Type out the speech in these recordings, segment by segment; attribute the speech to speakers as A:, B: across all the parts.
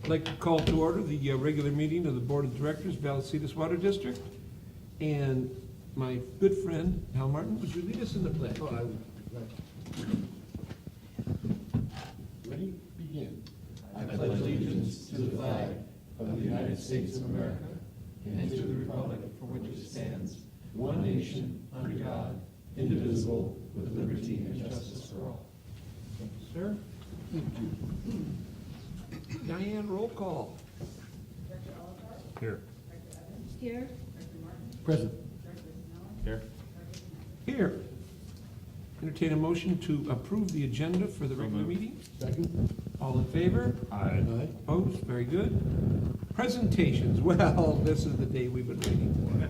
A: I'd like to call to order the regular meeting of the Board of Directors, Vallecitos Water District. And my good friend, Hal Martin, would you lead us in the pledge?
B: Oh, I would. Ready? Begin.
C: I pledge allegiance to the flag of the United States of America and to the republic for which it stands, one nation, under God, indivisible, with liberty and justice for all.
A: Thank you, sir.
B: Thank you.
A: Diane, roll call.
D: Here.
E: Here.
B: Present.
D: Here.
A: Here. Entertain a motion to approve the agenda for the regular meeting.
B: Second.
A: All in favor?
D: Aye.
B: Aye.
A: Opposed? Very good. Presentations. Well, this is the day we've been waiting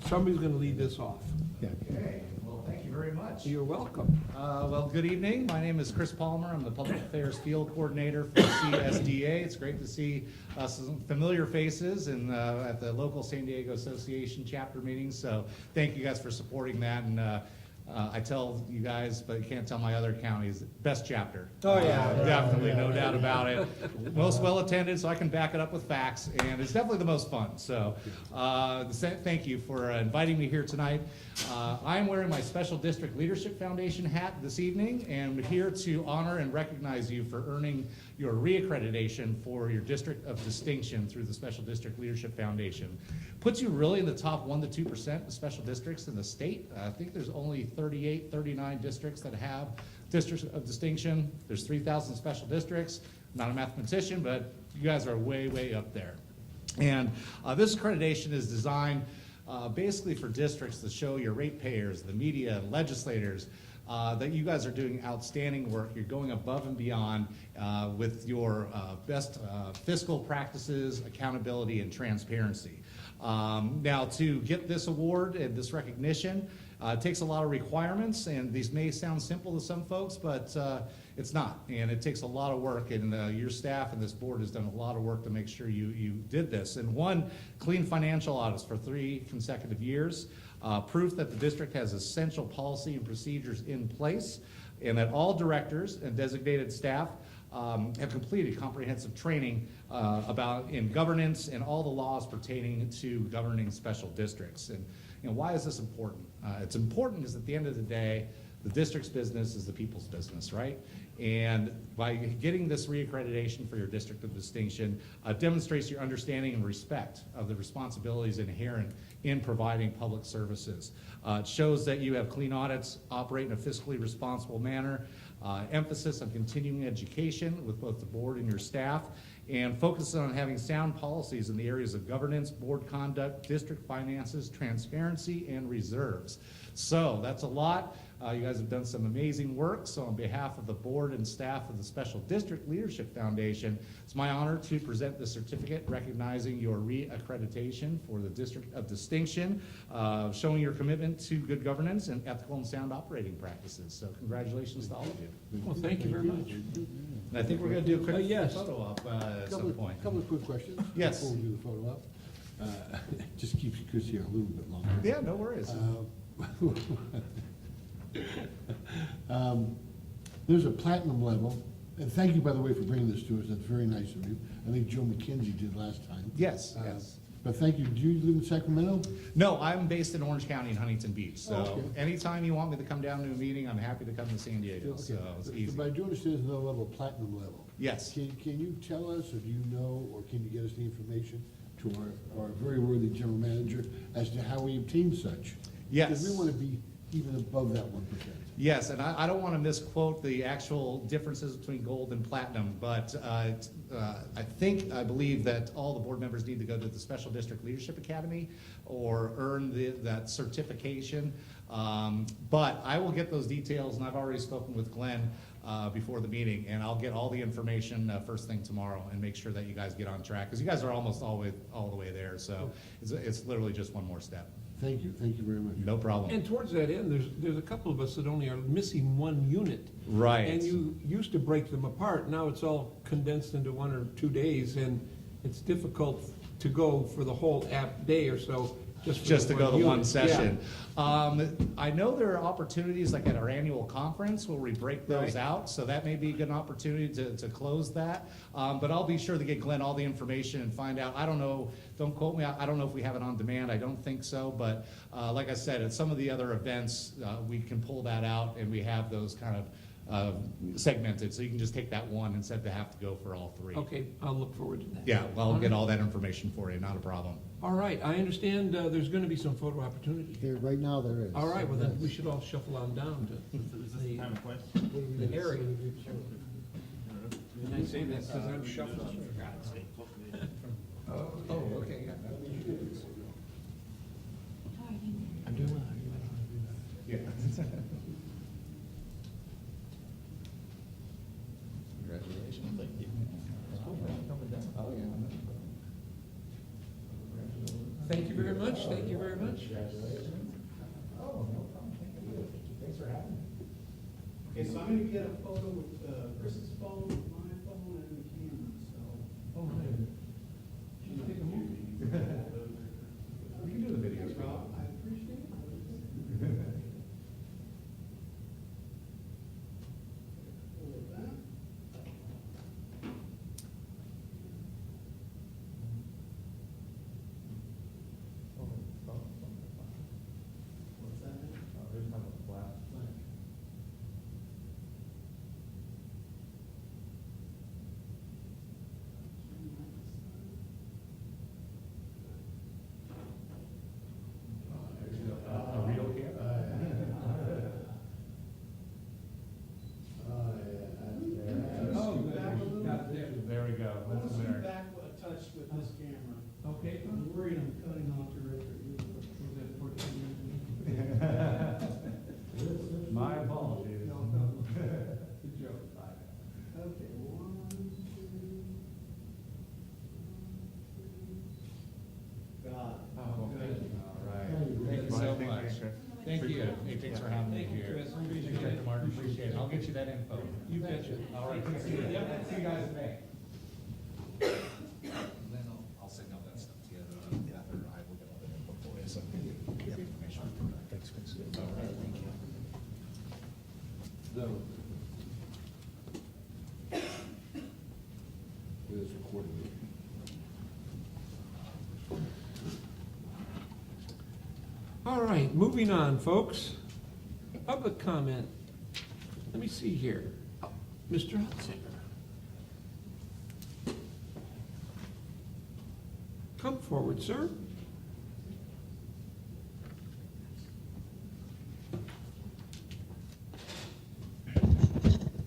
A: for. Somebody's going to lead this off.
B: Yeah.
F: Okay, well, thank you very much.
A: You're welcome.
F: Well, good evening. My name is Chris Palmer. I'm the Public Affairs Field Coordinator for CSDA. It's great to see some familiar faces at the local San Diego Association chapter meetings. So thank you guys for supporting that. And I tell you guys, but you can't tell my other counties, best chapter.
A: Oh, yeah.
F: Definitely, no doubt about it. Most well attended, so I can back it up with facts, and it's definitely the most fun. So thank you for inviting me here tonight. I'm wearing my Special District Leadership Foundation hat this evening, and we're here to honor and recognize you for earning your reaccreditation for your District of Distinction through the Special District Leadership Foundation. Puts you really in the top 1 to 2% of special districts in the state. I think there's only 38, 39 districts that have districts of distinction. There's 3,000 special districts. I'm not a mathematician, but you guys are way, way up there. And this accreditation is designed basically for districts to show your ratepayers, the media, and legislators, that you guys are doing outstanding work. You're going above and beyond with your best fiscal practices, accountability, and transparency. Now, to get this award and this recognition, it takes a lot of requirements, and these may sound simple to some folks, but it's not. And it takes a lot of work, and your staff and this board has done a lot of work to make sure you did this. And one, clean financial audits for 3 consecutive years, proof that the district has essential policy and procedures in place, and that all directors and designated staff have completed comprehensive training in governance and all the laws pertaining to governing special districts. And why is this important? It's important because at the end of the day, the district's business is the people's business, right? And by getting this reaccreditation for your District of Distinction, demonstrates your understanding and respect of the responsibilities inherent in providing public services. It shows that you have clean audits, operate in a fiscally responsible manner, emphasis on continuing education with both the board and your staff, and focus on having sound policies in the areas of governance, board conduct, district finances, transparency, and reserves. So that's a lot. You guys have done some amazing work. So on behalf of the board and staff of the Special District Leadership Foundation, it's my honor to present the certificate recognizing your re-accreditation for the District of Distinction, showing your commitment to good governance and ethical and sound operating practices. So congratulations to all of you.
A: Well, thank you very much.
F: And I think we're going to do a quick
A: yes.
F: photo op at some point.
B: Couple of quick questions.
F: Yes.
B: Before we do the photo op. Just keeps Chris here a little bit longer.
F: Yeah, no worries.
B: There's a platinum level, and thank you, by the way, for bringing this to us. That's very nice of you. I think Joe McKenzie did last time.
F: Yes, yes.
B: But thank you. Do you live in Sacramento?
F: No, I'm based in Orange County in Huntington Beach. So
B: Okay.
F: anytime you want me to come down to a meeting, I'm happy to come to San Diego.
B: Okay.
F: So it's easy.
B: But I do understand there's another level, platinum level.
F: Yes.
B: Can you tell us, or do you know, or can you get us the information to our very worthy general manager as to how we obtain such?
F: Yes.
B: Because we want to be even above that 1%.
F: Yes, and I don't want to misquote the actual differences between gold and platinum, but I believe that all the board members need to go to the Special District Leadership Academy or earn that certification. But I will get those details, and I've already spoken with Glenn before the meeting, and I'll get all the information first thing tomorrow and make sure that you guys get on track, because you guys are almost all the way there, so it's literally just one more step.
B: Thank you very much.
F: No problem.
A: And towards that end, there's a couple of us that only are missing one unit.
F: Right.
A: And you used to break them apart. Now it's all condensed into 1 or 2 days, and it's difficult to go for the whole app day or so.
F: just to go to one
A: unit.
F: session. I know there are opportunities, like at our annual conference, where we break those
A: Right.
F: out, so that may be a good opportunity to close that. But I'll be sure to get Glenn all the information and find out. I don't know, don't quote me, I don't know if we have it on demand, I don't think so, but like I said, at some of the other events, we can pull that out, and we have those kind of segmented, so you can just take that one instead of have to go for all three.
A: Okay, I'll look forward to that.
F: Yeah, well, I'll get all that information for you, not a problem.
A: All right, I understand there's gonna be some photo opportunity.
B: There, right now there is.
A: All right, well then, we should all shuffle on down to
C: Is this the time and place?
A: the area. And I say that because I'm shuffling, for God's sake. Oh, okay, yeah. I'm doing well.
F: Yeah. Congratulations. Thank you. Oh, yeah.
A: Thank you very much, thank you very much.
F: Oh, no problem. Thanks for having me.
E: Okay, so I'm gonna get a photo with Chris's phone, with my phone, and the camera, so.
A: Oh, man. Should we take a movie?
F: We can do the video.
E: Rob, I appreciate it. Hold that. What's that?
F: A real camera?
A: Oh, good. Got there.
F: There we go.
E: I wanna
F: That's
E: see
F: there.
E: back a touch with this camera.
A: Okay.
E: I'm worried I'm cutting off the record.
F: My apologies.
A: No, no. Good joke.
E: Okay, one, two. Got it.
A: Oh, thank you.
F: All right. Thank you so much. Thank you. Hey, thanks for having me
A: Thank you,
F: here.
A: Chris. Appreciate it.
F: Thank you, Martin. Appreciate it. I'll get you that info.
A: You betcha.
F: All right, good to see you. Yep, see you guys in May. Then I'll signal that stuff to you. After I will get all that info for you, so you have information. Thanks, Chris. All right, thank you.
B: No. It is recorded.
A: All right, moving on, folks. Public comment. Let me see here. Oh, Mr. Hutzinger. Come forward, sir.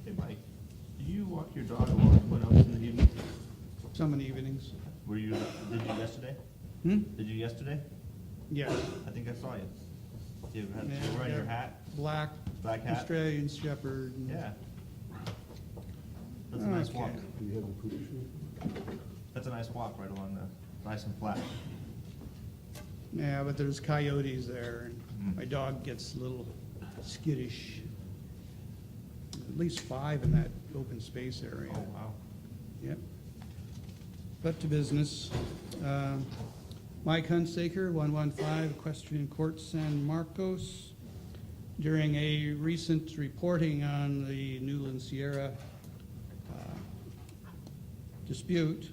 C: Hey, Mike, do you walk your dog along when else in the evening?
G: Some evenings.
C: Did you yesterday?
G: Hmm?
C: Did you yesterday?
G: Yeah.
C: I think I saw you. You had,
G: Yeah,
C: you were wearing
G: yeah.
C: your hat,
G: Black
C: black hat?
G: Australian Shepherd. and-
C: Yeah. That's a nice
G: Okay.
C: walk.
B: Do you have a proof?
C: That's a nice walk right along there, nice and flat.
G: Yeah, but there's coyotes there, and
C: Mm.
G: my dog gets a little skittish. At least 5 in that open space area.
C: Oh, wow.
G: Yep. But to business. Mike Hunsaker, 115 Equestrian Court, San Marcos. During a recent reporting on the Newland Sierra dispute,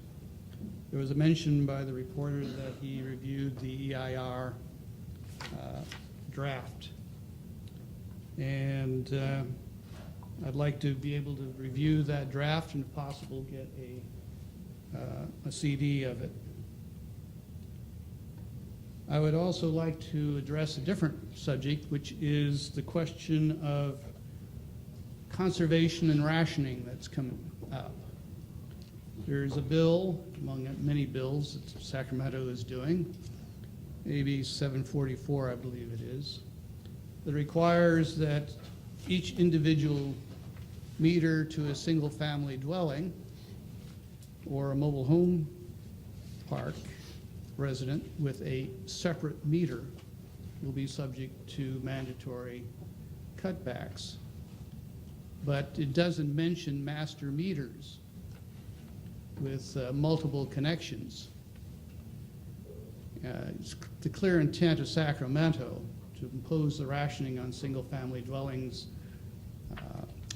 G: there was a mention by the reporter that he reviewed the EIR draft. And I'd like to be able to review that draft and if possible get a CD of it. I would also like to address a different subject, which is the question of conservation and rationing that's coming up. There's a bill, among many bills that Sacramento is doing, AB 744, I believe it is, that requires that each individual meter to a single-family dwelling or a mobile home park resident with a separate meter will be subject to mandatory cutbacks. But it doesn't mention master meters with multiple connections. It's the clear intent of Sacramento to impose the rationing on single-family dwellings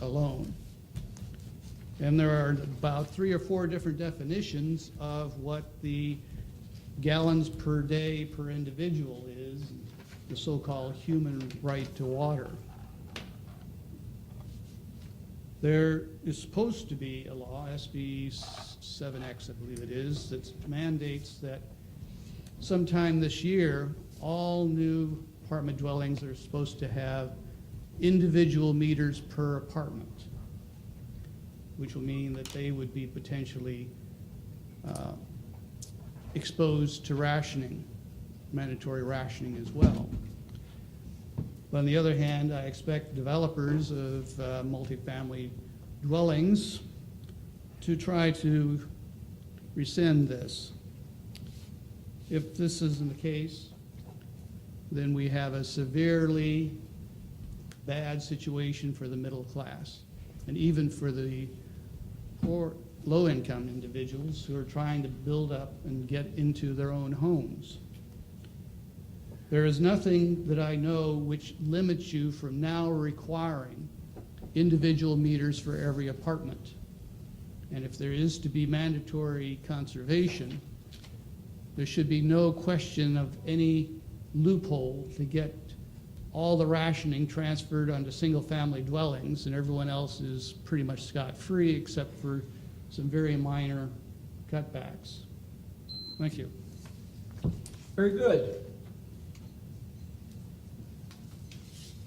G: alone. And there are about 3 or 4 different definitions of what the gallons per day per individual is, the so-called human right to water. There is supposed to be a law, SB 7X, I believe it is, that mandates that sometime this year, all new apartment dwellings are supposed to have individual meters per apartment, which will mean that they would be potentially exposed to rationing, mandatory rationing as well. But on the other hand, I expect developers of multifamily dwellings to try to rescind this. If this isn't the case, then we have a severely bad situation for the middle class, and even for the poor, low-income individuals who are trying to build up and get into their own homes. There is nothing that I know which limits you from now requiring individual meters for every apartment. And if there is to be mandatory conservation, there should be no question of any loophole to get all the rationing transferred onto single-family dwellings, and everyone else is pretty much scot-free except for some very minor cutbacks. Thank you.
A: Very good.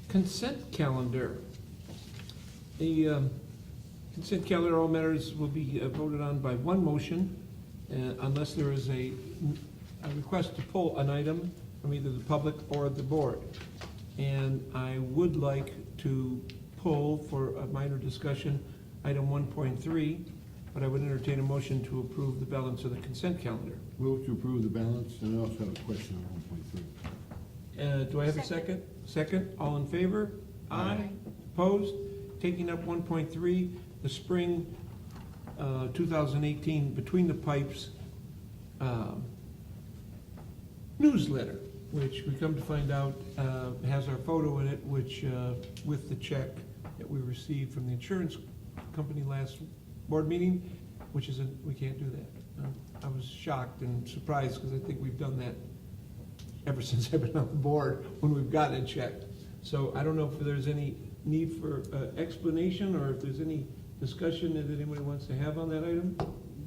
A: Consent calendar. The consent calendar, all matters will be voted on by one motion, unless there is a request to pull an item from either the public or the board. And I would like to pull for a minor discussion, item 1.3, but I would entertain a motion to approve the balance of the consent calendar.
B: Move to approve the balance, and I also have a question on 1.3.
A: Do I have a second? Second, all in favor?
D: Aye.
A: Opposed? Taking up 1.3, the spring 2018 Between the Pipes newsletter, which we come to find out has our photo in it, which with the check that we received from the insurance company last board meeting, which is, we can't do that. I was shocked and surprised because I think we've done that ever since I've been on the board when we've gotten it checked. So I don't know if there's any need for explanation or if there's any discussion that anybody wants to have on that item.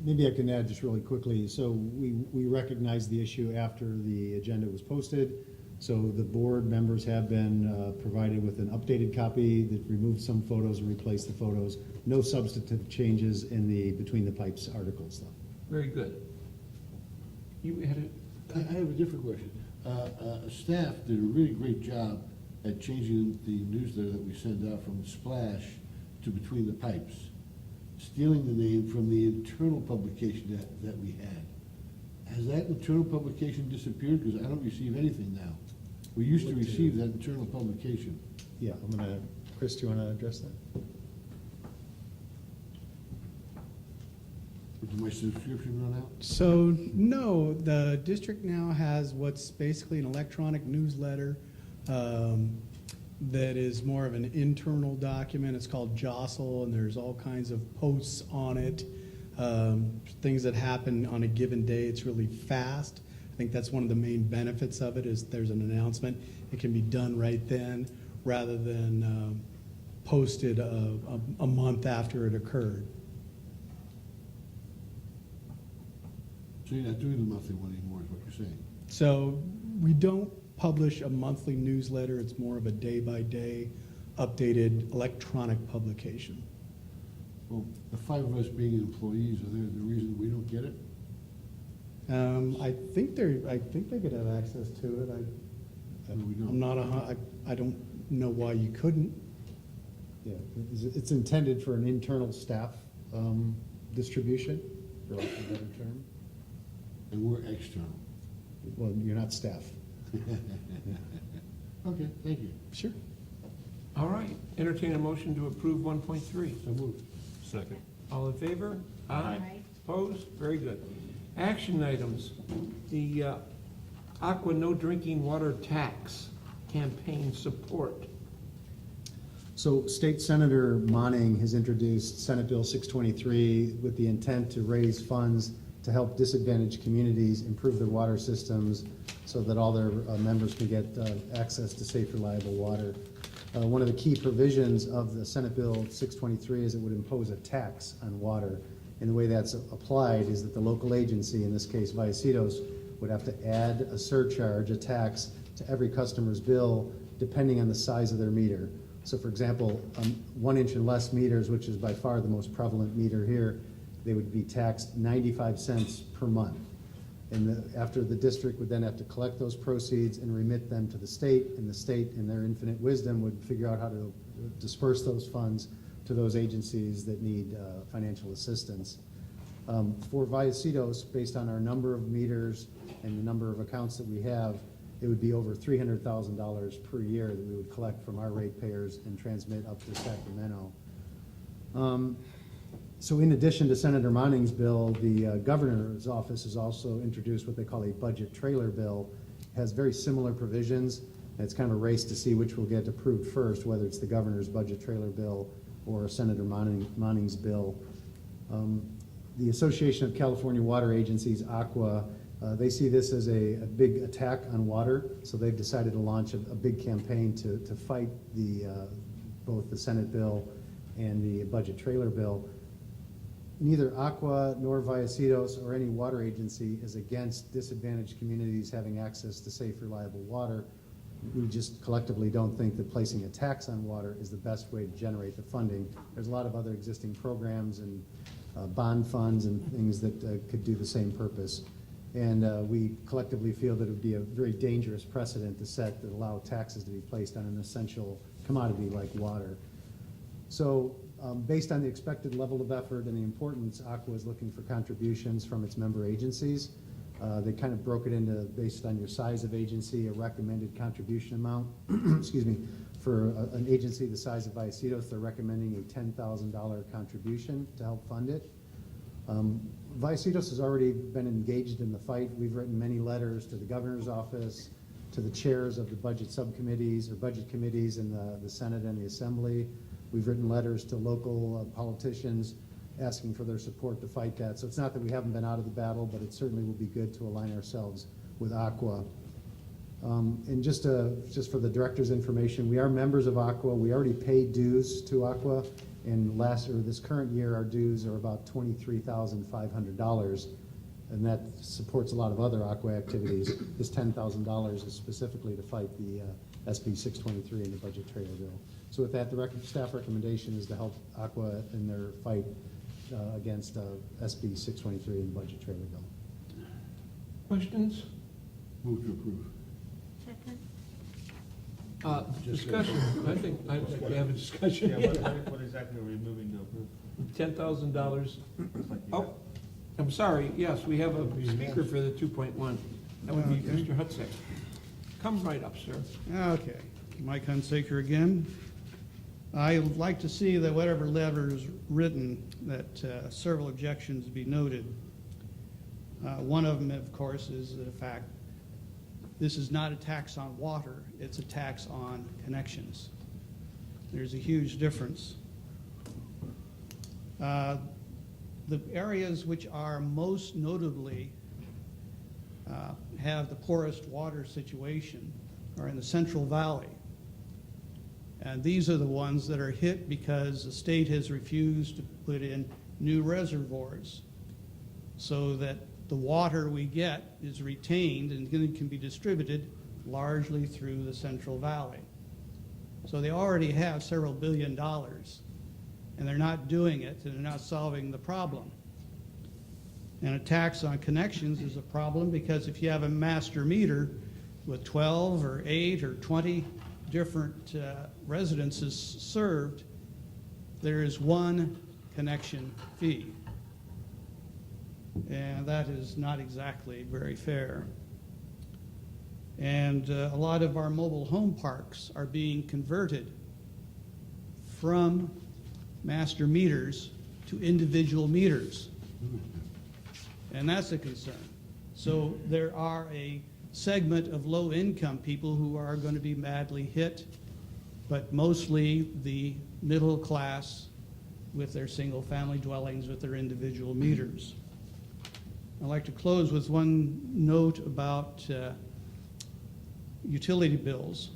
H: Maybe I can add just really quickly. So we recognized the issue after the agenda was posted. So the board members have been provided with an updated copy that removed some photos and replaced the photos. No substantive changes in the Between the Pipes articles, though.
A: Very good. You had it?
B: I have a different question. Staff did a really great job at changing the newsletter that we send out from Splash to Between the Pipes, stealing the name from the internal publication that we had. Has that internal publication disappeared? Because I don't receive anything now. We used to receive that internal publication.
H: Yeah, Chris, do you want to address that?
B: Did my subscription run out?
I: So, no, the district now has what's basically an electronic newsletter that is more of an internal document. It's called Jostle, and there's all kinds of posts on it, things that happen on a given day. It's really fast. I think that's one of the main benefits of it, is there's an announcement. It can be done right then rather than posted a month after it occurred.
B: So you're not doing the monthly one anymore, is what you're saying?
I: So we don't publish a monthly newsletter. It's more of a day-by-day updated electronic publication.
B: Well, the 5 of us being employees, are there the reason we don't get it?
I: I think they could have access to it.
B: We don't.
I: I'm not I don't know why you couldn't.
H: Yeah, it's intended for an internal staff distribution, for lack of a better term.
B: And we're external.
H: Well, you're not staff.
B: Okay, thank you.
I: Sure.
A: All right, entertain a motion to approve 1.3.
B: So moved.
C: Second.
A: All in favor?
D: Aye.
A: Opposed? Very good. Action items. The Aqua No Drinking Water Tax campaign support.
H: So State Senator Monning has introduced Senate Bill 623 with the intent to raise funds to help disadvantaged communities improve their water systems so that all their members can get access to safe, reliable water. One of the key provisions of the Senate Bill 623 is it would impose a tax on water. And the way that's applied is that the local agency, in this case Vallecitos, would have to add a surcharge, a tax, to every customer's bill depending on the size of their meter. So for example, 1 inch and less meters, which is by far the most prevalent meter here, they would be taxed 95 cents per month. And after the district would then have to collect those proceeds and remit them to the state, and the state, in their infinite wisdom, would figure out how to disperse those funds to those agencies that need financial assistance. For Vallecitos, based on our number of meters and the number of accounts that we have, it would be over $300,000 per year that we would collect from our ratepayers and transmit up to Sacramento. So in addition to Senator Monning's bill, the governor's office has also introduced what they call a budget trailer bill. It has very similar provisions, and it's kind of a race to see which will get approved first, whether it's the governor's budget trailer bill or Senator Monning's bill. The Association of California Water Agencies, ACWA, they see this as a big attack on water, so they've decided to launch a big campaign to fight both the Senate bill and the budget trailer bill. Neither ACWA nor Vallecitos or any water agency is against disadvantaged communities having access to safe, reliable water. We just collectively don't think that placing a tax on water is the best way to generate the funding. There's a lot of other existing programs and bond funds and things that could do the same purpose. And we collectively feel that it would be a very dangerous precedent to set that allow taxes to be placed on an essential commodity like water. So based on the expected level of effort and the importance, ACWA is looking for contributions from its member agencies. They kind of broke it into, based on your size of agency, a recommended contribution amount. Excuse me. For an agency the size of Vallecitos, they're recommending a $10,000 contribution to help fund it. Vallecitos has already been engaged in the fight. We've written many letters to the governor's office, to the chairs of the budget subcommittees or budget committees in the Senate and the Assembly. We've written letters to local politicians asking for their support to fight that. So it's not that we haven't been out of the battle, but it certainly will be good to align ourselves with ACWA. And just for the director's information, we are members of ACWA. We already paid dues to ACWA, and this current year our dues are about $23,500, and that supports a lot of other ACWA activities. This $10,000 is specifically to fight the SB 623 and the budget trailer bill. So with that, the staff recommendation is to help ACWA in their fight against SB 623 and the budget trailer bill.
A: Questions?
B: Move to approve.
D: Second.
A: Discussion. I think I'd like to have a discussion.
C: Yeah, what exactly are we moving to approve?
A: $10,000. Oh, I'm sorry. Yes, we have a speaker for the 2.1. That would be
G: Okay.
A: Mr. Hudzik. Come right up, sir.
G: Okay, Mike Hunsaker again. I'd like to see that whatever letter is written, that several objections be noted. One of them, of course, is the fact this is not a tax on water, it's a tax on connections. There's a huge difference. The areas which are most notably have the poorest water situation are in the Central Valley. And these are the ones that are hit because the state has refused to put in new reservoirs so that the water we get is retained and can be distributed largely through the Central Valley. So they already have several $1 billion, and they're not doing it, and they're not solving the problem. And a tax on connections is a problem because if you have a master meter with 12 or 8 or 20 different residences served, there is one connection fee. And that is not exactly very fair. And a lot of our mobile home parks are being converted from master meters to individual meters. And that's a concern. So there are a segment of low-income people who are going to be badly hit, but mostly the middle class with their single-family dwellings with their individual meters. I'd like to close with one note about utility bills.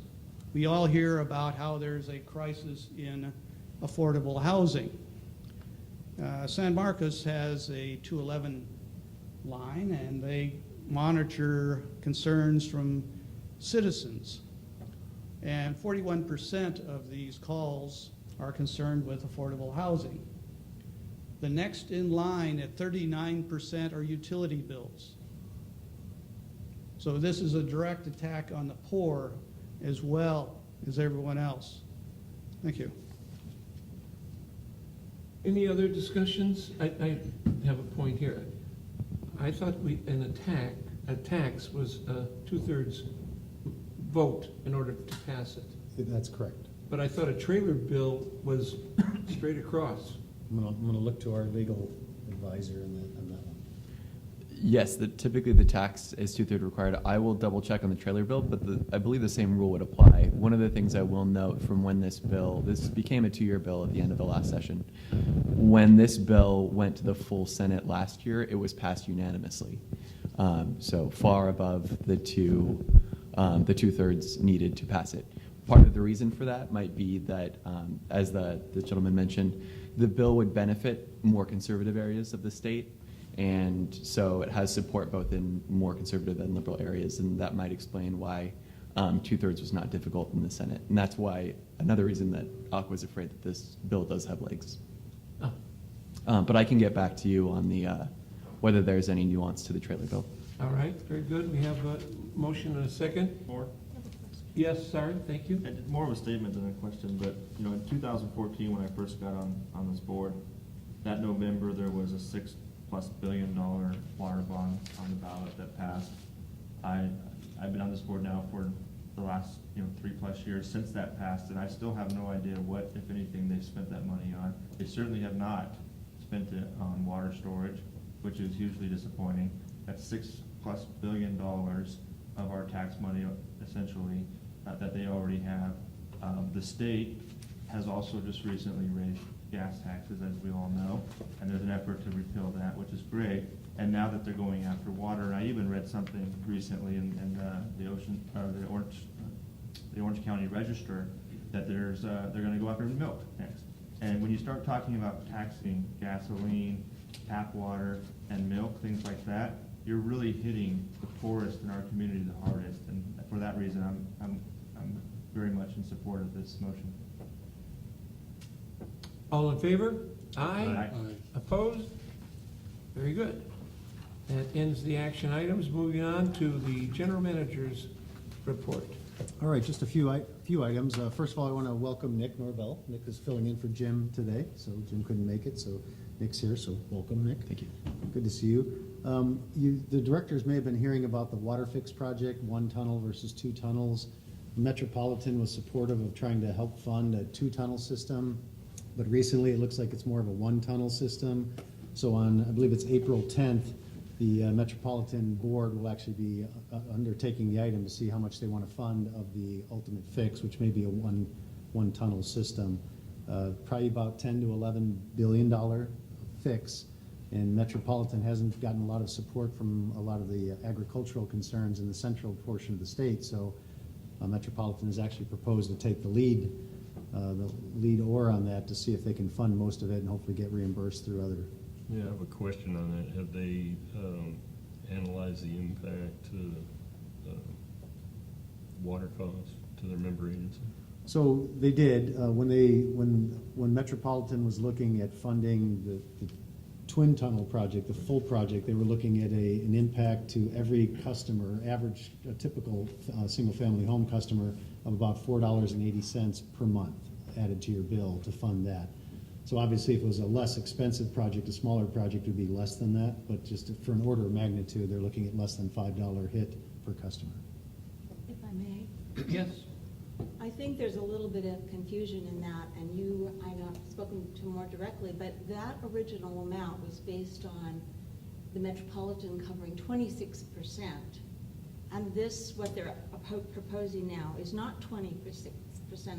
G: We all hear about how there's a crisis in affordable housing. San Marcos has a 211 line, and they monitor concerns from citizens. And 41% of these calls are concerned with affordable housing. The next in line at 39% are utility bills. So this is a direct attack on the poor as well as everyone else. Thank you.
A: Any other discussions? I have a point here. I thought a tax was a 2/3 vote in order to pass it.
H: That's correct.
A: But I thought a trailer bill was straight across.
H: I'm gonna look to our legal advisor on that one.
J: Yes, typically the tax is 2/3 required. I will double check on the trailer bill, but I believe the same rule would apply. One of the things I will note from when this became a 2-year bill at the end of the last session. When this bill went to the full Senate last year, it was passed unanimously. So far above the 2/3 needed to pass it. Part of the reason for that might be that, as the gentleman mentioned, the bill would benefit more conservative areas of the state. And so it has support both in more conservative and liberal areas, and that might explain why 2/3 was not difficult in the Senate. And that's why, another reason that AQUA is afraid that this bill does have legs. But I can get back to you on the whether there's any nuance to the trailer bill.
A: All right, very good. We have a motion and a second.
K: More?
A: Yes, sorry, thank you.
K: And more of a statement than a question, but, you know, in 2014, when I first got on this board, that November, there was a $6+ billion water bond on the ballot that passed. I've been on this board now for the last, 3+ years since that passed, and I still have no idea what, if anything, they've spent that money on. They certainly have not spent it on water storage, which is hugely disappointing. That's $6+ billion of our tax money, essentially, that they already have. The state has also just recently raised gas taxes, as we all know, and there's an effort to repeal that, which is great. And now that they're going after water, and I even read something recently in the Orange County Register that they're going to go after milk next. And when you start talking about taxing gasoline, tap water, and milk, things like that, you're really hitting the poorest in our community the hardest. And for that reason, I'm very much in support of this motion.
A: All in favor? Aye.
K: Aye.
A: Opposed? Very good. That ends the action items. Moving on to the general manager's report.
H: All right, just a few items. First of all, I want to welcome Nick Norvell. Nick is filling in for Jim today, so Jim couldn't make it, so Nick's here, so welcome, Nick.
J: Thank you.
H: Good to see you. The directors may have been hearing about the water fix project, 1 tunnel versus 2 tunnels. Metropolitan was supportive of trying to help fund a 2-tunnel system, but recently it looks like it's more of a 1-tunnel system. So on, I believe it's April 10th, the Metropolitan Board will actually be undertaking the item to see how much they want to fund of the ultimate fix, which may be a one tunnel system. Probably about $10 to $11 billion fix. And Metropolitan hasn't gotten a lot of support from a lot of the agricultural concerns in the central portion of the state. So Metropolitan has actually proposed to take the lead oar on that to see if they can fund most of it and hopefully get reimbursed through other.
L: Yeah, I have a question on that. Have they analyzed the impact to water costs to their member agency?
H: So they did. When Metropolitan was looking at funding the Twin Tunnel project, the full project, they were looking at an impact to every customer, a typical single-family home customer, of about $4.80 per month added to your bill to fund that. So obviously, if it was a less expensive project, a smaller project would be less than that, but just for an order of magnitude, they're looking at less than $5 hit per customer.
M: If I may,
A: Yes?
M: I think there's a little bit of confusion in that, and I know I've spoken to more directly, but that original amount was based on the Metropolitan covering 26% And this, what they're proposing now, is not 20%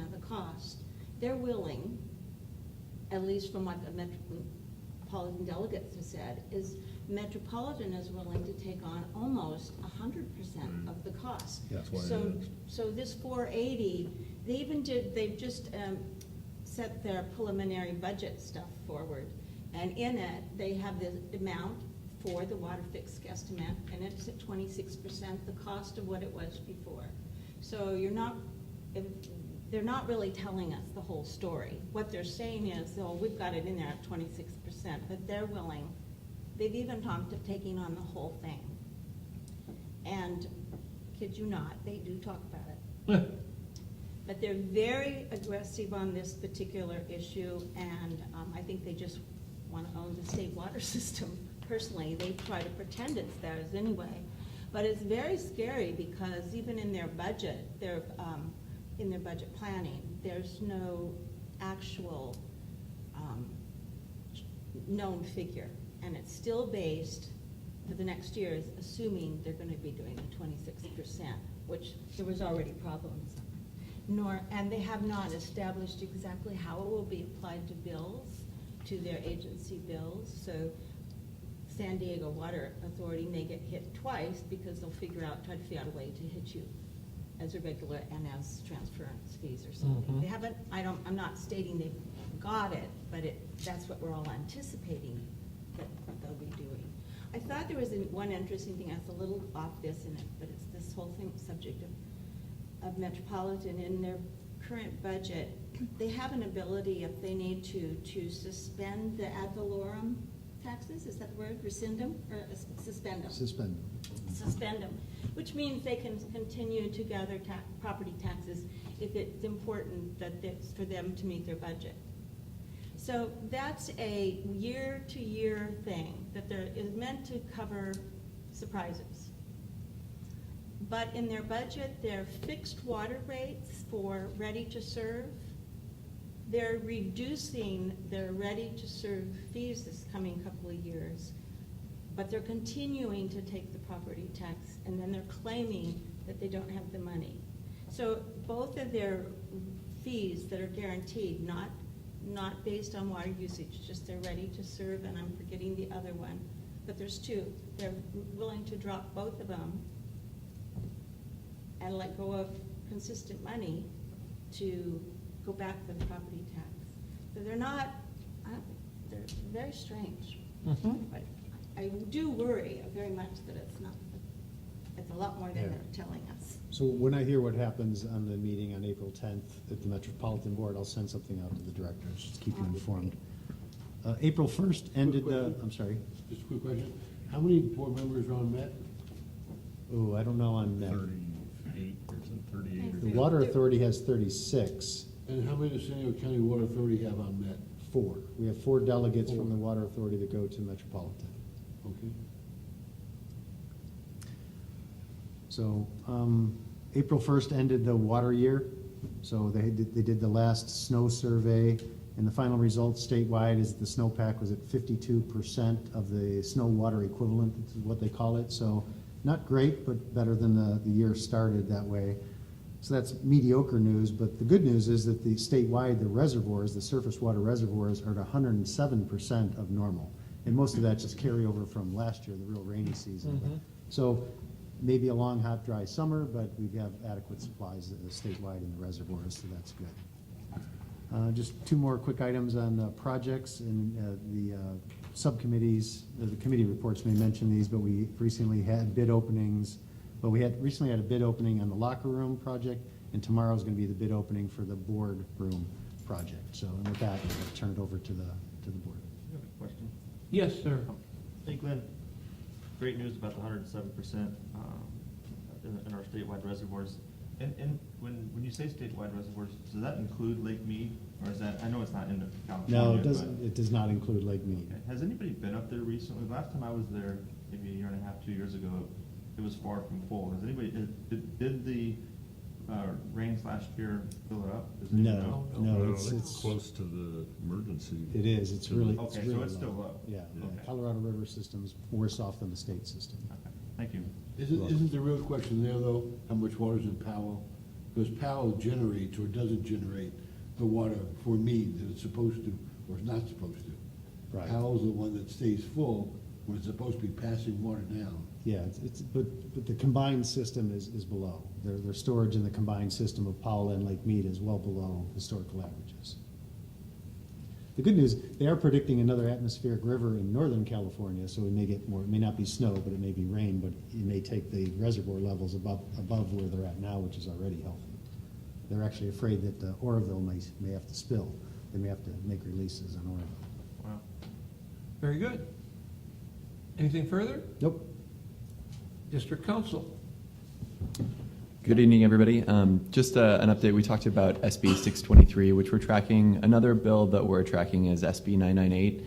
M: of the cost. They're willing, at least from what the Metropolitan delegates have said, is Metropolitan is willing to take on almost 100% of the cost.
H: Yeah.
L: That's why
M: So,
L: it is.
M: so this 480, they've just set their preliminary budget stuff forward. And in it, they have the amount for the water fixed estimate, and it's at 26% the cost of what it was before. So they're not really telling us the whole story. What they're saying is, oh, we've got it in there at 26%, but they're willing. They've even talked of taking on the whole thing. And kid you not, they do talk about it. But they're very aggressive on this particular issue, and I think they just want to own the state water system. Personally, they try to pretend it's theirs anyway. But it's very scary because even in their budget, in their budget planning, there's no actual known figure. And it's still based for the next years, assuming they're going to be doing the 26%, which there was already problems. And they have not established exactly how it will be applied to bills, to their agency bills. So San Diego Water Authority may get hit twice because they'll try to figure out a way to hit you as a regular and as transference fees or something. They haven't, I'm not stating they've got it, but that's what we're all anticipating that they'll be doing. I thought there was one interesting thing, that's a little off this in it, but it's this whole thing, subject of Metropolitan. In their current budget, they have an ability, if they need to suspend the ad valorem taxes, is that the word? Rescind them, or suspend them?
H: Suspend.
M: Suspend them, which means they can continue to gather property taxes if it's important that it's for them to meet their budget. So that's a year-to-year thing that is meant to cover surprises. But in their budget, their fixed water rates for ready-to-serve, they're reducing their ready-to-serve fees this coming couple of years, but they're continuing to take the property tax, and then they're claiming that they don't have the money. So both of their fees that are guaranteed, not based on water usage, just they're ready-to-serve, and I'm forgetting the other one, but there's two. They're willing to drop both of them and let go of consistent money to go back for the property tax. So they're very strange. But I do worry very much that it's a lot more than they're telling us.
H: So when I hear what happens on the meeting on April 10th at the Metropolitan Board, I'll send something out to the directors, just keep you informed. April 1st ended the, I'm sorry.
B: Just a quick question. How many board members are on Met?
H: Oh, I don't know on that.
L: 38 or something, 38 or
H: The Water Authority has 36.
B: And how many does San Diego County Water Authority have on Met?
H: 4. We have 4 delegates
B: Four.
H: from the Water Authority that go to Metropolitan.
B: Okay.
H: So, April 1st ended the water year. So they did the last snow survey, and the final results statewide is the snowpack was at 52% of the snow water equivalent, is what they call it. So not great, but better than the year started that way. So that's mediocre news, but the good news is that the statewide, the reservoirs, the surface water reservoirs are at 107% of normal. And most of that just carryover from last year, the real rainy season. So maybe a long, hot, dry summer, but we have adequate supplies statewide in the reservoirs, so that's good. Just 2 more quick items on projects and the subcommittees. The committee reports may mention these, but we recently had bid openings. But we recently had a bid opening on the locker room project, and tomorrow is going to be the bid opening for the board room project. So, and with that, I'll turn it over to the board.
K: You have a question?
A: Yes, sir.
K: Hey, Glenn, great news about the 107% in our statewide reservoirs. And when you say statewide reservoirs, does that include Lake Mead, or is that, I know it's not in California.
H: No, it
K: but-
H: doesn't. It does not include Lake Mead.
K: Okay. Has anybody been up there recently? Last time I was there, maybe a year and a half, 2 years ago, it was far from full. Has anybody, did the rains last year fill it up? Does anybody know?
H: No,
L: it's
H: it's
L: close to the emergency.
H: It is. It's really.
K: Okay,
H: really
K: so it's
H: low.
K: still low.
H: Yeah.
K: Okay.
H: Colorado River system's worse off than the state system.
K: Okay. Thank you.
B: Isn't the real question there, though, how much water's in Powell? Because Powell generates or doesn't generate the water for Mead that it's supposed to or is not supposed to.
H: Right.
B: Powell's the one that stays full when it's supposed to be passing water down.
H: Yeah, but the combined system is below. Their storage in the combined system of Powell and Lake Mead is well below historical averages. The good news, they are predicting another atmospheric river in Northern California, so we may get more, it may not be snow, but it may be rain, but it may take the reservoir levels above where they're at now, which is already healthy. They're actually afraid that Oroville may have to spill. They may have to make releases on Oroville.
K: Wow.
A: Very good. Anything further?
H: Nope.
A: District Council.
J: Good evening, everybody. Just an update. We talked about SB 623, which we're tracking. Another bill that we're tracking is SB 998.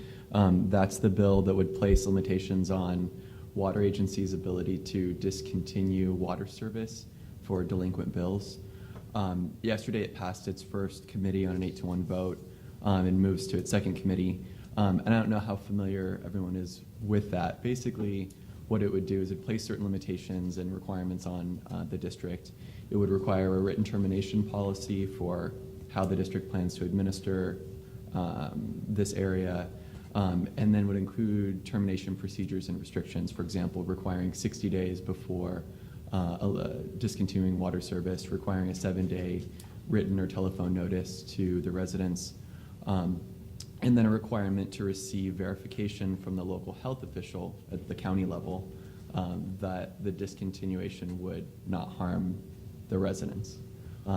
J: That's the bill that would place limitations on water agencies' ability to discontinue water service for delinquent bills. Yesterday, it passed its first committee on an 8-to-1 vote and moves to its second committee. And I don't know how familiar everyone is with that. Basically, what it would do is it place certain limitations and requirements on the district. It would require a written termination policy for how the district plans to administer this area, and then would include termination procedures and restrictions, for example, requiring 60 days before discontinuing water service, requiring a 7-day written or telephone notice to the residents, and then a requirement to receive verification from the local health official at the county level that the discontinuation would not harm the residents,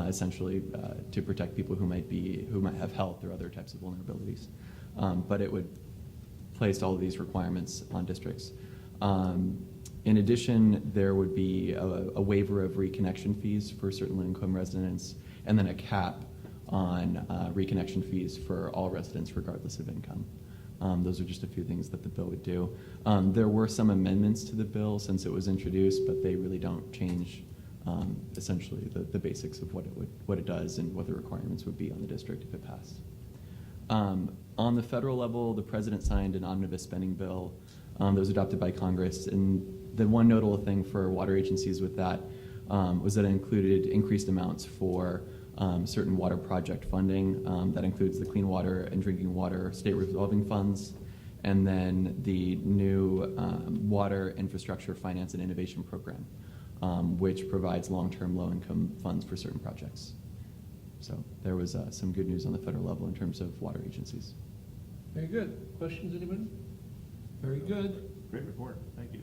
J: essentially to protect people who might have health or other types of vulnerabilities. But it would place all of these requirements on districts. In addition, there would be a waiver of reconnection fees for certain low-income residents, and then a cap on reconnection fees for all residents regardless of income. Those are just a few things that the bill would do. There were some amendments to the bill since it was introduced, but they really don't change essentially the basics of what it does and what the requirements would be on the district if it passed. On the federal level, the president signed an omnibus spending bill that was adopted by Congress, and the one notable thing for water agencies with that was that it included increased amounts for certain water project funding. That includes the Clean Water and Drinking Water State Revolving Funds, and then the new Water Infrastructure Finance and Innovation Program, which provides long-term low-income funds for certain projects. So there was some good news on the federal level in terms of water agencies.
A: Very good. Questions, anybody? Very good.
K: Great report. Thank you.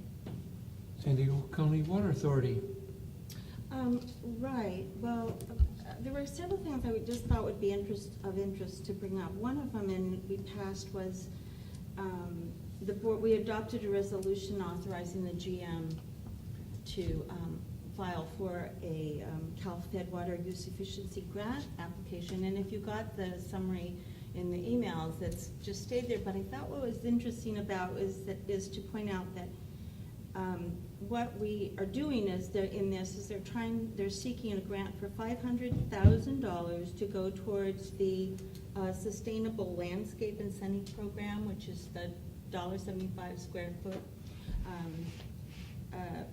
A: San Diego County Water Authority.
M: Right, well, there were several things I just thought would be of interest to bring up. One of them, and we passed, was the board, we adopted a resolution authorizing the GM to file for a Cal Fed Water Use Efficiency Grant application. And if you got the summary in the emails, that's just stayed there. But I thought what was interesting about is to point out that what we are doing is they're seeking a grant for $500,000 to go towards the Sustainable Landscape Incentive Program, which is the $1.75 square foot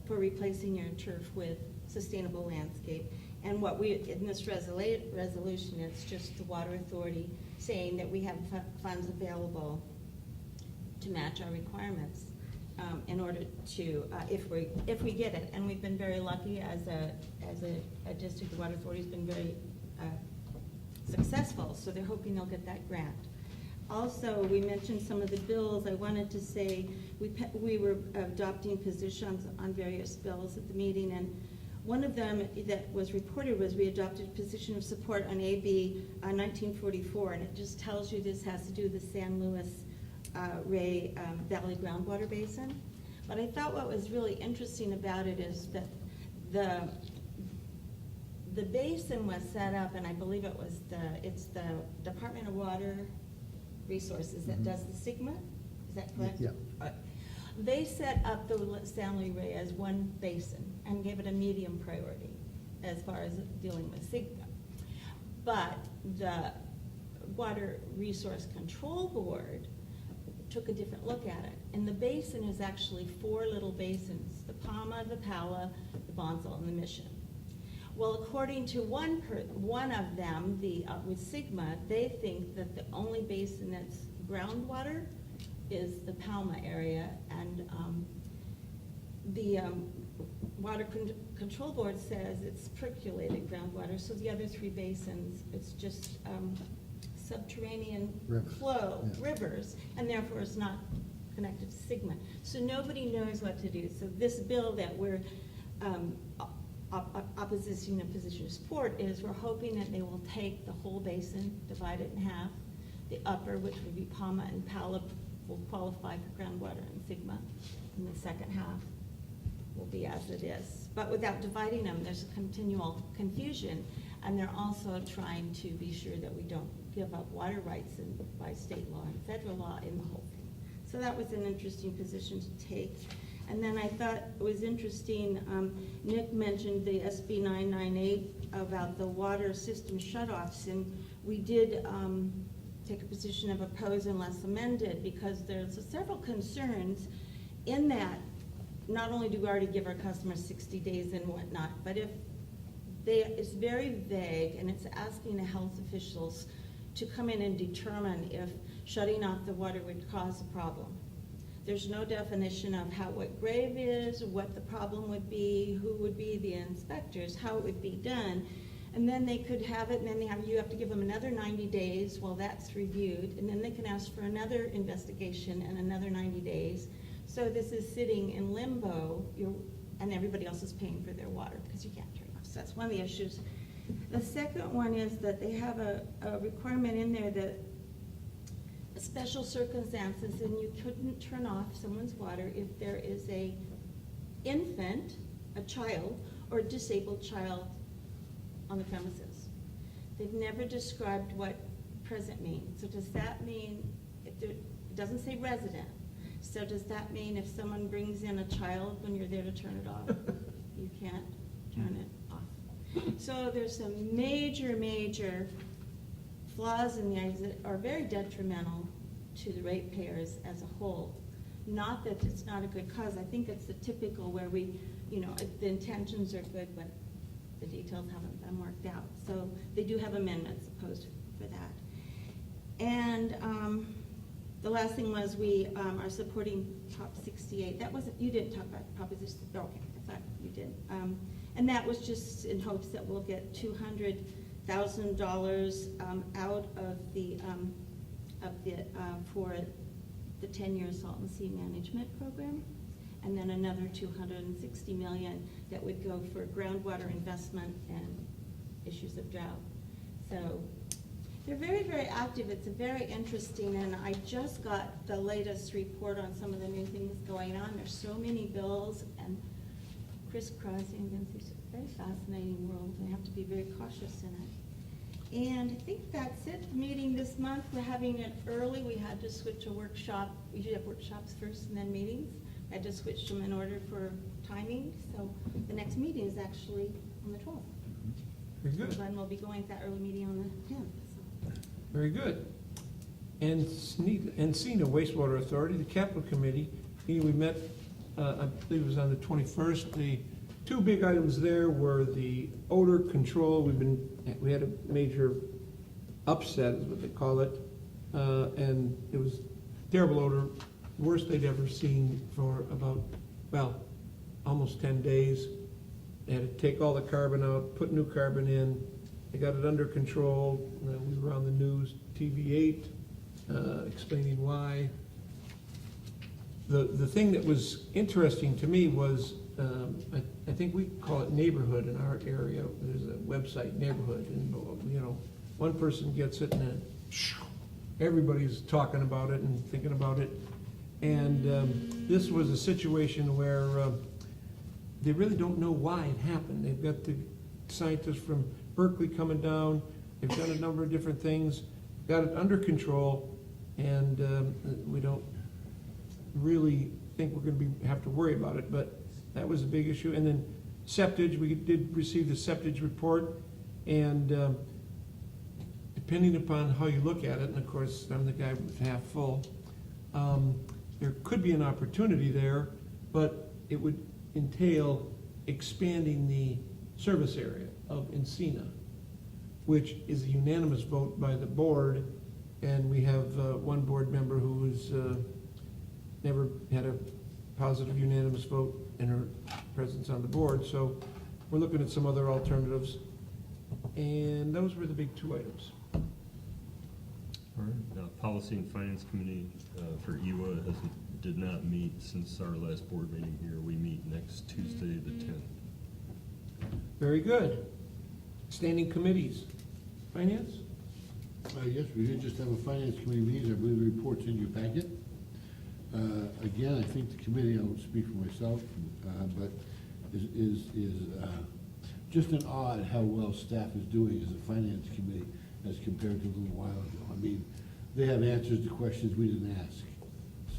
M: for replacing your turf with sustainable landscape. And what in this resolution, it's just the Water Authority saying that we have funds available to match our requirements. In order to, if we get it, and we've been very lucky as a district, the Water Authority's been very successful, so they're hoping they'll get that grant. Also, we mentioned some of the bills. I wanted to say we were adopting positions on various bills at the meeting, and one of them that was reported was we adopted a position of support on AB 1944, and it just tells you this has to do with the San Luis Rey Valley groundwater basin. But I thought what was really interesting about it is that the basin was set up, and I believe it's the Department of Water Resources that does the SIGMA, is that correct?
H: Yeah.
M: They set up the San Luis Rey as one basin and gave it a medium priority as far as dealing with SIGMA. But the Water Resource Control Board took a different look at it And the basin is actually 4 little basins, the Palma, the Pala, the Bonsall, and the Mission. Well, according to one of them, with Sigma, they think that the only basin that's groundwater is the Palma area, and the Water Control Board says it's percolated groundwater, so the other 3 basins, it's just subterranean
H: Rivers,
M: flow,
H: yeah.
M: rivers, and therefore it's not connected to Sigma. So nobody knows what to do. So this bill that we're opposition and position of support is we're hoping that they will take the whole basin, divide it in half. The upper, which would be Palma and Pala, will qualify for groundwater and Sigma, and the second half will be as it is. But without dividing them, there's a continual confusion, and they're also trying to be sure that we don't give up water rights by state law and federal law in the whole thing. So that was an interesting position to take. And then I thought it was interesting, Nick mentioned the SB 998 about the water system shutoffs, and we did take a position of oppose unless amended, because there's several concerns in that. Not only do we already give our customers 60 days and whatnot, but if it's very vague, and it's asking the health officials to come in and determine if shutting off the water would cause a problem. There's no definition of what grave is, what the problem would be, who would be the inspectors, how it would be done. And then they could have it, and then you have to give them another 90 days while that's reviewed, and then they can ask for another investigation and another 90 days. So this is sitting in limbo, and everybody else is paying for their water because you can't turn it off. So that's one of the issues. The second one is that they have a requirement in there that special circumstances, and you couldn't turn off someone's water if there is a infant, a child, or a disabled child on the premises. They've never described what present means. So does that mean, it doesn't say resident, so does that mean if someone brings in a child when you're there to turn it off, you can't turn it off? So there's some major, major flaws in the eyes that are very detrimental to the ratepayers as a whole. Not that it's not a good cause. I think it's the typical where the intentions are good, but the details haven't been worked out. So they do have amendments opposed for that. And the last thing was we are supporting Prop 68. That wasn't, you didn't talk about Proposition, okay, I thought you did. And that was just in hopes that we'll get $200,000 out of the for the 10-year salt and sea management program, and then another $260 million that would go for groundwater investment and issues of drought. So they're very, very active. It's very interesting, and I just got the latest report on some of the new things going on. There's so many bills and crisscrossing. It's a very fascinating world. We have to be very cautious in it. And I think that's it. The meeting this month, we're having it early. We had to switch a workshop. We usually have workshops first and then meetings. I had to switch them in order for timing. So the next meeting is actually on the 12th.
A: Very good.
M: So then we'll be going to that early meeting on the 10th. So.
A: Very good. Encina Wastewater Authority, the Capital Committee, we met, I believe it was on the 21st. The two big items there were the odor control. We had a major upset, is what they call it, and it was terrible odor, worst they'd ever seen for about, almost 10 days. They had to take all the carbon out, put new carbon in. They got it under control. We were on the news, TV8, explaining why. The thing that was interesting to me was, I think we call it neighborhood in our area. There's a website, neighborhood, and one person gets it, and then everybody's talking about it and thinking about it. And this was a situation where they really don't know why it happened. They've got the scientists from Berkeley coming down. They've done a number of different things, got it under control, and we don't really think we're going to have to worry about it, but that was a big issue. And then septage, we did receive the septage report, and depending upon how you look at it, and of course I'm the guy with half full, there could be an opportunity there, but it would entail expanding the service area of Encina, which is a unanimous vote by the board, and we have one board member who's never had a positive unanimous vote in her presence on the board, so we're looking at some other alternatives, and those were the big two items.
L: All right. Policy and Finance Committee for EWA did not meet since our last board meeting here. We meet next Tuesday, the 10th.
A: Very good. Standing committees. Finance?
B: Yes, we did just have a finance committee meeting, I believe the report's in your packet. Again, I think the committee, I won't speak for myself, but is just an odd how well staff is doing as a finance committee as compared to a little while ago. I mean, they have answers to questions we didn't ask.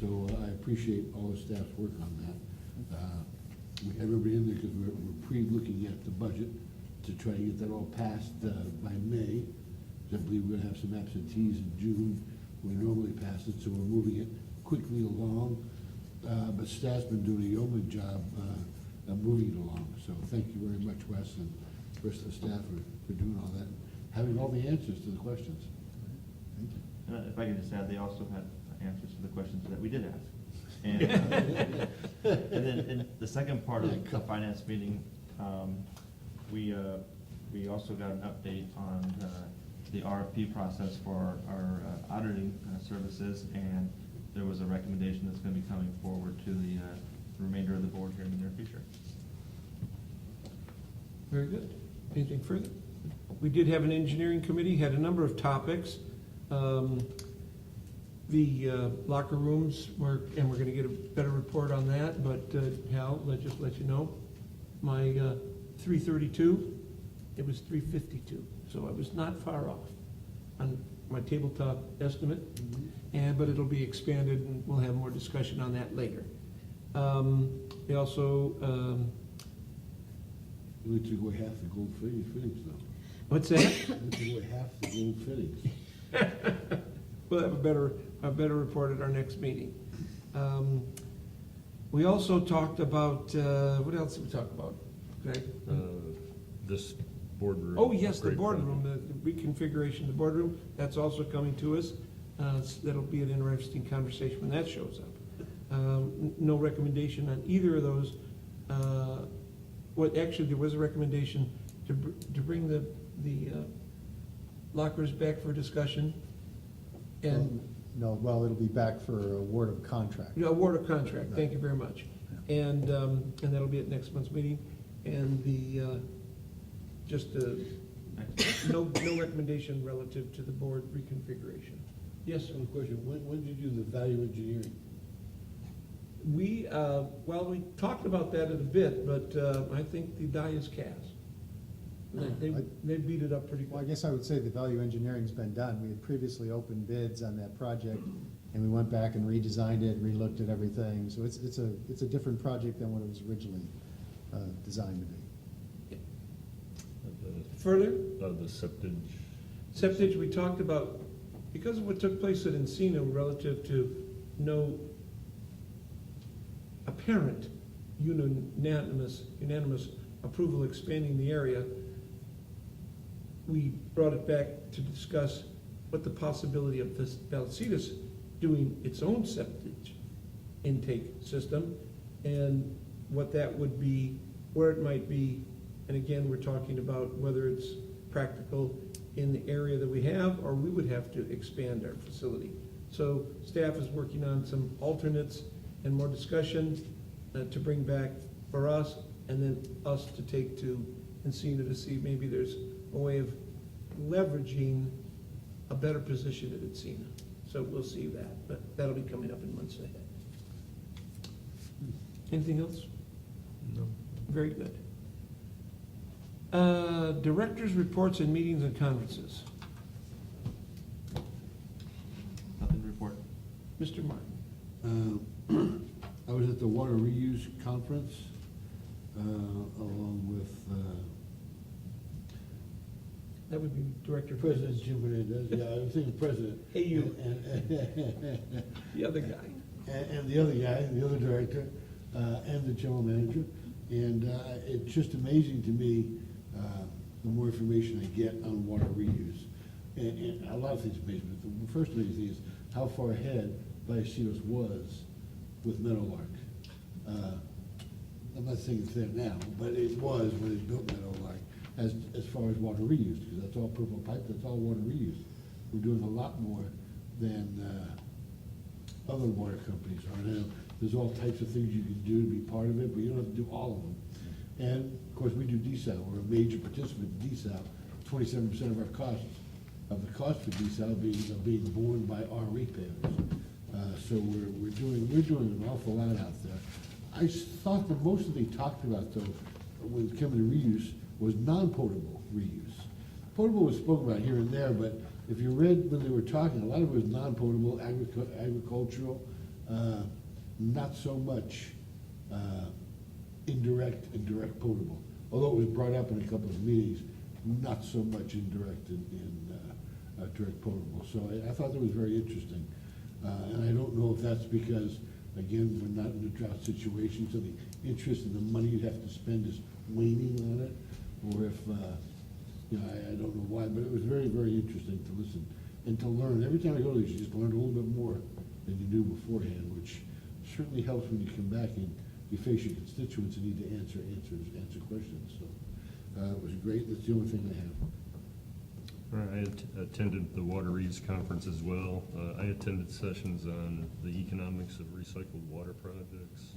B: So I appreciate all the staff's work on that. We have everybody in there because we're pre-looking at the budget to try to get that all passed by May. I believe we're gonna have some absentees in June. We normally pass it, so we're moving it quickly along. But staff's been doing a yeoman job of moving it along. So thank you very much, Wes, and the rest of the staff for doing all that, having all the answers to the questions.
K: If I can just add, they also had answers to the questions that we did ask. And, and then in the second part of the finance meeting, we also got an update on the RFP process for our auditing services, and there was a recommendation that's going to be coming forward to the remainder of the board here in the near future.
A: Very good. Anything further? We did have an engineering committee, had a number of topics. The locker rooms were, and we're gonna get a better report on that, but Hal, let's just let you know, my 332, it was 352, so I was not far off on my tabletop estimate, but it'll be expanded, and we'll have more discussion on that later. They also,
B: We took away half the gold fittings though.
A: what's that?
B: We took away half the gold fittings.
A: We'll have a better report at our next meeting. We also talked about, what else did we talk about? Okay.
L: This boardroom.
A: Oh, yes, the
L: upgrade
A: boardroom,
L: project.
A: the reconfiguration of the boardroom, that's also coming to us. That'll be an interesting conversation when that shows up. No recommendation on either of those. Actually, there was a recommendation to bring the lockers back for discussion. And
H: No, well, it'll be back for award of contract.
A: award of contract, thank you very much. And that'll be at next month's meeting. And no recommendation relative to the board reconfiguration. Yes, sir?
B: One question, when did you do the value engineering?
A: We talked about that in a bit, but I think the die is cast. They beat it up pretty
H: Well, I
A: good.
H: guess I would say the value engineering's been done. We had previously opened bids on that project, and we went back and redesigned it, relooked at everything. So it's a different project than what it was originally designed to be.
A: Further?
L: The septage.
A: Septage, we talked about, because of what took place at Encino relative to no apparent unanimous approval expanding the area, we brought it back to discuss what the possibility of this Vallecitos doing its own septage intake system and what that would be, where it might be. And again, we're talking about whether it's practical in the area that we have, or we would have to expand our facility. So staff is working on some alternates and more discussion to bring back for us, and then us to take to Encino to see maybe there's a way of leveraging a better position at Encino. So we'll see that, but that'll be coming up in months ahead. Anything else?
L: No.
A: Very good. Directors' reports and meetings and conferences.
K: Nothing to report.
A: Mr. Martin.
B: I was at the water reuse conference, along with
A: That would be Director
B: President Jim Hernandez. Yeah, I was thinking President.
A: Hey, you.
B: And
A: The other guy.
B: and the other guy, the other director, and the general manager. And it's just amazing to me, the more information I get on water reuse. And a lot of things amaze me. The first amazing thing is how far ahead Vallecitos was with Meadowlark. I'm not saying it's there now, but it was when it built Meadowlark as far as water reuse, because that's all purple pipe, that's all water reuse. We're doing a lot more than other water companies are now. There's all types of things you can do to be part of it, but you don't have to do all of them. And of course, we do desal. We're a major participant in desal. 27% of our costs, of the cost for desal being borne by our ratepayers. So we're doing an awful lot out there. I thought the most that they talked about though, when it came to reuse, was non-potable reuse. Potable was spoken about here and there, but if you read when they were talking, a lot of it was non-potable, agricultural, not so much indirect and direct potable. Although it was brought up in a couple of meetings, not so much indirect and direct potable. So I thought that was very interesting. And I don't know if that's because, again, we're not in a drought situation, so the interest in the money you'd have to spend is waning on it, or if, I don't know why, but it was very, very interesting to listen and to learn. Every time I go to these, you just learn a little bit more than you knew beforehand, which certainly helps when you come back and you face your constituents and need to answer questions. So it was great. That's the only thing I have.
L: All right, I attended the Water Reuse Conference as well. I attended sessions on the economics of recycled water projects,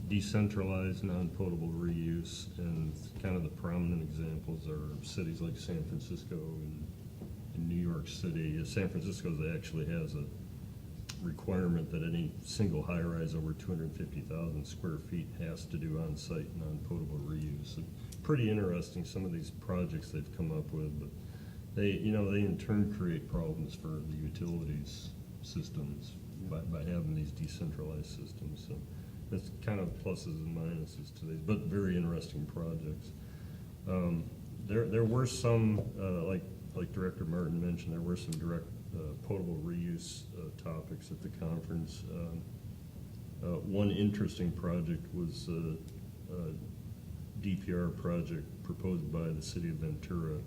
L: decentralized non-potable reuse, and kind of the prominent examples are cities like San Francisco and New York City. San Francisco actually has a requirement that any single high-rise over 250,000 square feet has to do on-site non-potable reuse. Pretty interesting, some of these projects they've come up with, but they in turn create problems for the utilities systems by having these decentralized systems. So that's kind of pluses and minuses to these, but very interesting projects. There were some, like Director Martin mentioned, there were some direct potable reuse topics at the conference. One interesting project was a DPR project proposed by the city of Ventura,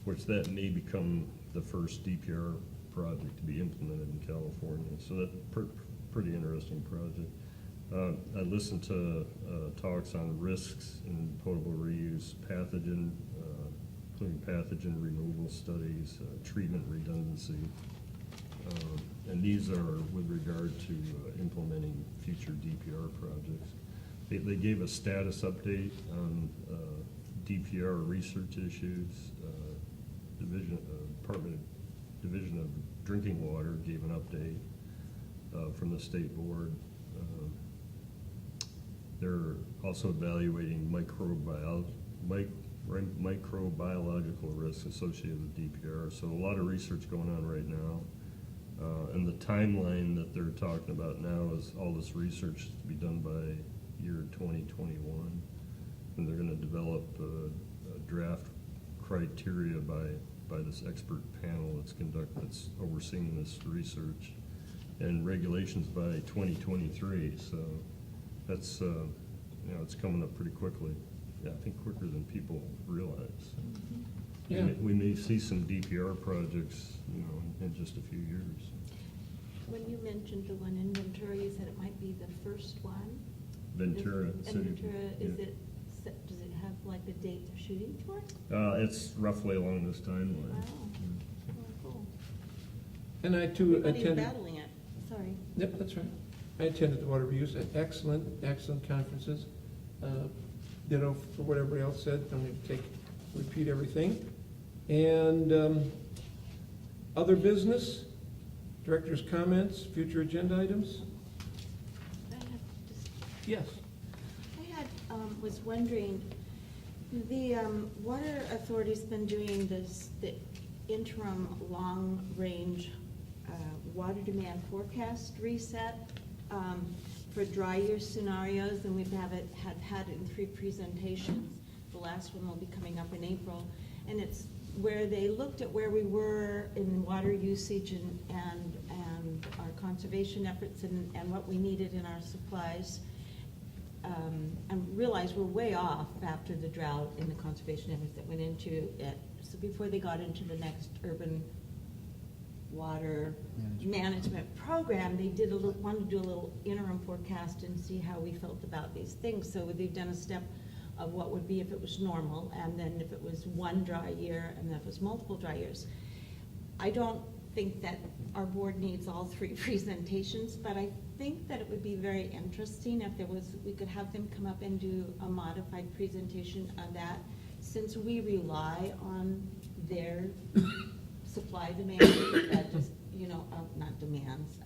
L: which that may become the first DPR project to be implemented in California. So that's pretty interesting project. I listened to talks on risks in potable reuse, including pathogen removal studies, treatment redundancy. And these are with regard to implementing future DPR projects. They gave a status update on DPR research issues. Division of Drinking Water gave an update from the state board. They're also evaluating microbiological risks associated with DPR. So a lot of research going on right now. And the timeline that they're talking about now is all this research to be done by year 2021. And they're going to develop a draft criteria by this expert panel that's overseeing this research, and regulations by 2023. So that's it's coming up pretty quickly. Yeah, I think quicker than people realize.
A: Yeah.
L: We may see some DPR projects, in just a few years.
M: When you mentioned the one in Ventura, you said it might be the first one?
L: Ventura
M: And
L: City.
M: Ventura, does it have like a date they're shooting for?
L: It's roughly along this timeline.
M: Wow. Well, cool.
A: And I too
M: Everybody's
A: attended.
M: battling it, sorry.
A: Yep, that's right. I attended the water reuse, excellent conferences. For what everybody else said, don't need to repeat everything. And other business, director's comments, future agenda items?
M: I have just
A: Yes.
M: was wondering, the Water Authority's been doing the interim long-range water demand forecast reset for dry year scenarios, and we've had it in 3 presentations. The last one will be coming up in April, and it's where they looked at where we were in water usage and and our conservation efforts and what we needed in our supplies. And realized we're way off after the drought in the conservation efforts that went into it. So before they got into the next urban water management program, they wanted to do a little interim forecast and see how we felt about these things. So they've done a step of what would be if it was normal, and then if it was one dry year, and then if it was multiple dry years. I don't think that our board needs all three presentations, but I think that it would be very interesting if we could have them come up and do a modified presentation of that, since we rely on their supply demand, that just, not demands.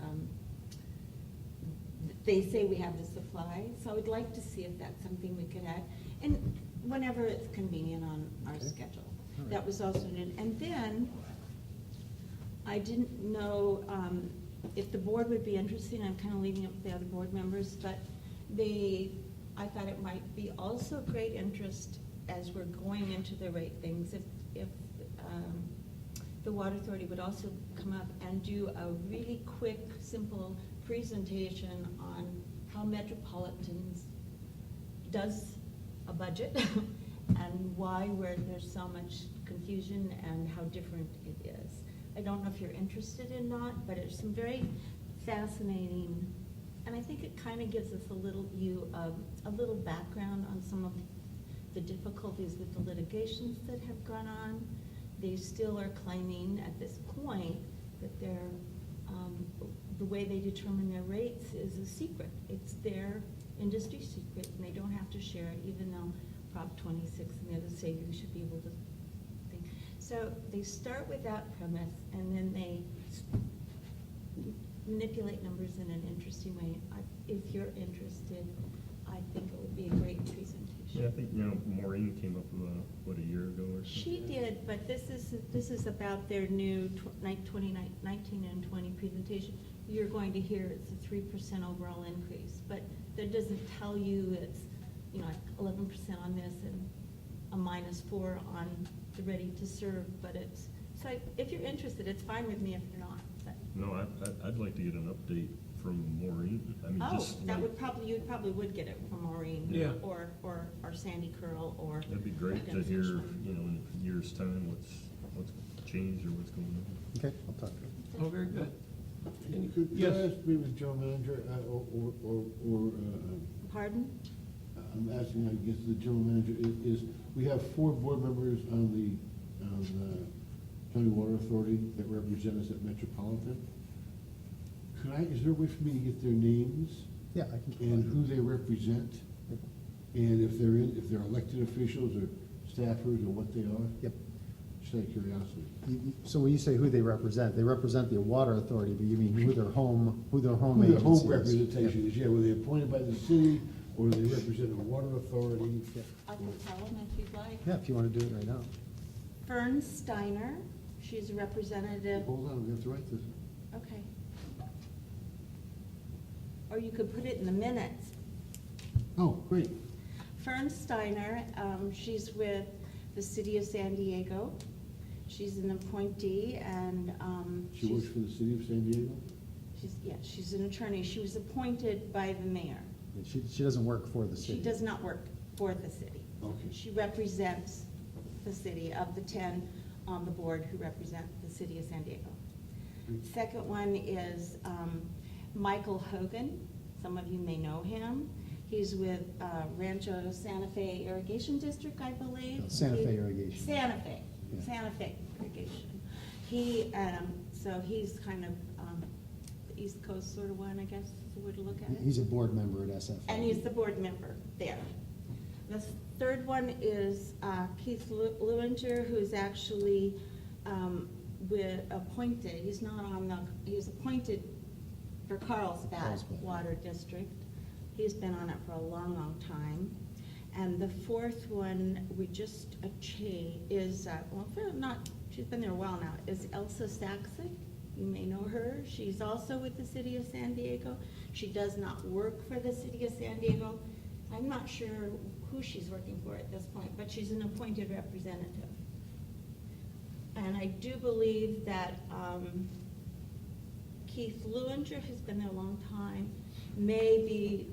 M: They say we have the supply, so I would like to see if that's something we could add, and whenever it's convenient on our schedule.
H: All right.
M: That was also needed. And then, I didn't know if the board would be interested, I'm kind of leaving it with the other board members, but I thought it might be also of great interest as we're going into the rate things, if the Water Authority would also come up and do a really quick, simple presentation on how Metropolitans does a budget and why there's so much confusion and how different it is. I don't know if you're interested in that, but it's some very fascinating, and I think it kind of gives us a little view of, a little background on some of the difficulties with the litigations that have gone on. They still are claiming at this point that the way they determine their rates is a secret. It's their industry secret, and they don't have to share it, even though Prop 26 and the others say you should be able to think. So they start with that premise, and then they manipulate numbers in an interesting way. If you're interested, I think it would be a great presentation.
L: Yeah, I think, Maureen came up with a year ago or something.
M: She did, but this is about their new 2019 and 20 presentation. You're going to hear it's a 3% overall increase, but that doesn't tell you it's, 11% on this and a -4 on the ready to serve, but so if you're interested, it's fine with me if you're not. But.
L: No, I'd like to get an update from Maureen. I mean,
M: You probably would get it from Maureen.
A: Yeah.
M: Or Sandy Curl, or.
L: That'd be great to hear, in a year's time, what's changed or what's going on.
H: Okay, I'll talk to her.
A: Oh, very good.
B: Could
A: Yes.
B: I ask maybe the general manager,
M: Pardon?
B: I'm asking, I guess, the general manager, is we have 4 board members on the County Water Authority that represent us at Metropolitan. Is there a way for me to get their names
H: Yeah, I can.
B: and who they represent? And if they're elected officials or staffers or what they are?
H: Yep.
B: Just out of curiosity.
H: So when you say who they represent the Water Authority, but you mean who their home
B: Who their
H: agency
B: home
H: is.
B: representation is, yeah, were they appointed by the city or they represent a water authority?
M: I can tell them if you'd like.
H: Yeah, if you want to do it right now.
M: Fern Steiner, she's a representative.
B: Hold on, we have to write this.
M: Okay. Or you could put it in the minutes.
B: Oh, great.
M: Fern Steiner, she's with the city of San Diego. She's an appointee, and
B: She works for the city of San Diego?
M: she's an attorney. She was appointed by the mayor.
H: She doesn't work for the city.
M: She does not work for the city.
B: Okay.
M: She represents the city, of the 10 on the board who represent the city of San Diego. Second one is Michael Hogan. Some of you may know him. He's with Rancho Santa Fe Irrigation District, I believe.
H: No, Santa Fe Irrigation.
M: Santa Fe,
H: Yeah.
M: Santa Fe Irrigation. So he's kind of the East Coast sort of one, I guess, is the way to look at it.
H: He's a board member at SFA.
M: And he's the board member there. The third one is Keith Lewinger, who's actually appointed, he was appointed for Carlsbad
H: Carlsbad.
M: Water District. He's been on it for a long, long time. And the fourth one, is, she's been there a while now, is Elsa Saxon. You may know her. She's also with the city of San Diego. She does not work for the city of San Diego. I'm not sure who she's working for at this point, but she's an appointed representative. And I do believe that Keith Lewinger, who's been there a long time, may be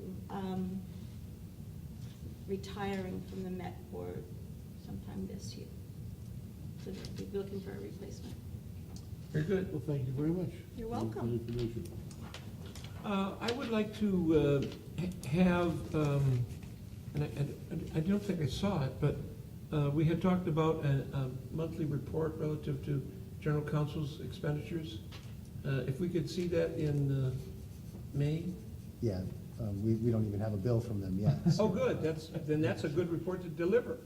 M: retiring from the Met Board sometime this year. So we'll be looking for a replacement.
A: Very good.
B: Well, thank you very much.
M: You're
B: for the
M: welcome.
B: information.
A: I would like to have, and I don't think I saw it, but we had talked about a monthly report relative to general counsel's expenditures. If we could see that in May?
H: Yeah, we don't even have a bill from them yet.
A: Oh, good, then that's a good report to deliver.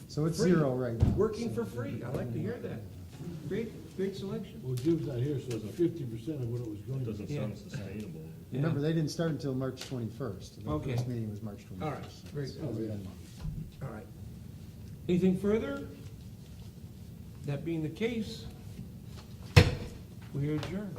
H: So it's
A: Free.
H: zero right now.
A: Working for free, I like to hear that. Great selection.
B: Well, Jim's not here, so it's 50% of what it was going
L: It
B: to
L: doesn't
B: be.
L: sound sustainable.
H: Remember, they didn't start until March 21st. The
A: Okay.
H: first meeting was March 21st.
A: All right, very
H: So
A: good.
H: it's been a month.
A: All right. Anything further? That being the case, we are adjourned.